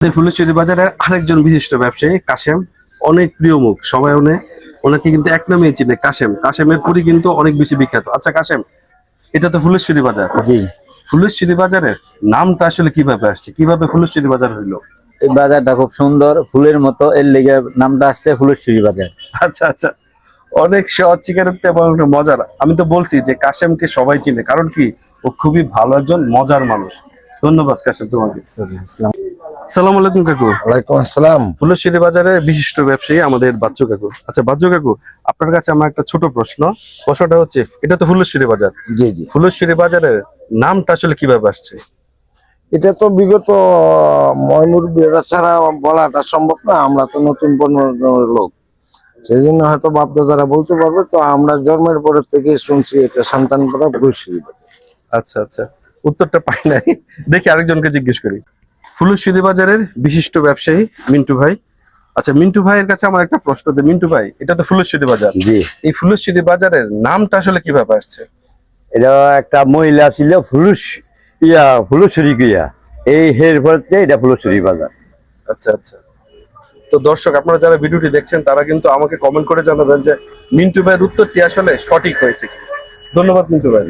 ফুলেশ্বরী বাজারে আরেকজন বিশিষ্ট ব্যবসায়ী কাশেম, অনেক প্রিয় মুখ, সবাই ওনাকে কিন্তু এক নামেই চিনে কাশেম। কাশেমের পুরি কিন্তু অনেক বেশি বিখ্যাত। আচ্ছা কাশেম, এটা তো ফুলেশ্বরী বাজার। জি, ফুলেশ্বরী বাজারের নামটা আসলে কিভাবে আসছে, কিভাবে ফুলেশ্বরী বাজার হইলো? এই বাজারটা খুব সুন্দর, ফুলের মতো, এর লেগে নামটা আসছে ফুলেশ্বরী বাজার। আচ্ছা আচ্ছা, অনেক সহজ স্বীকারোক্তি এবং একটা মজার। আমি তো বলছি যে কাশেমকে সবাই চিনে, কারণ কি ও খুবই ভালো একজন মজার মানুষ। ধন্যবাদ কাশেম তোমাকে। সালাম আলাইকুম কাকু। ওয়ালাইকুম আসসালাম। ফুলেশ্বরী বাজারের বিশিষ্ট ব্যবসায়ী আমাদের বাচ্চু কাকু। আচ্ছা বাচ্চু কাকু, আপনার কাছে আমার একটা ছোট প্রশ্নটা হচ্ছে, এটা তো ফুলেশ্বরী বাজার, জি জি, ফুলেশ্বরী বাজারের নামটা আসলে কিভাবে আসছে? এটা তো বিগত ময়মুরব্বীরা ছাড়া বলাটা সম্ভব না। আমরা তো নতুন প্রজন্মের লোক, সেই জন্য হয়তো বাপদাদারা বলতে পারবে। তো আমরা জন্মের পরের থেকে শুনছি এটা সন্তান করা ফুলেশ্বরী বাজার। আচ্ছা আচ্ছা, উত্তরটা পাই নাই, দেখি আরেকজনকে জিজ্ঞেস করি। ফুলেশ্বরী বাজারের বিশিষ্ট ব্যবসায়ী মিন্টু ভাই। আচ্ছা মিন্টু ভাইয়ের কাছে আমার একটা প্রশ্ন, মিন্টু ভাই, এটা তো ফুলেশ্বরী বাজার, জি, এই ফুলেশ্বরী বাজারের নামটা আসলে কিভাবে আসছে? এটা একটা মহিলা ছিল ফুলেশ্বরী গিয়া, এই হের পরে এটা ফুলেশ্বরী বাজার। আচ্ছা আচ্ছা, তো দর্শক আপনারা যারা ভিডিওটি দেখছেন তারা কিন্তু আমাকে কমেন্ট করে জানাবেন যে মিন্টু ভাইয়ের উত্তরটি আসলে সঠিক হয়েছে কি। ধন্যবাদ মিন্টু ভাই।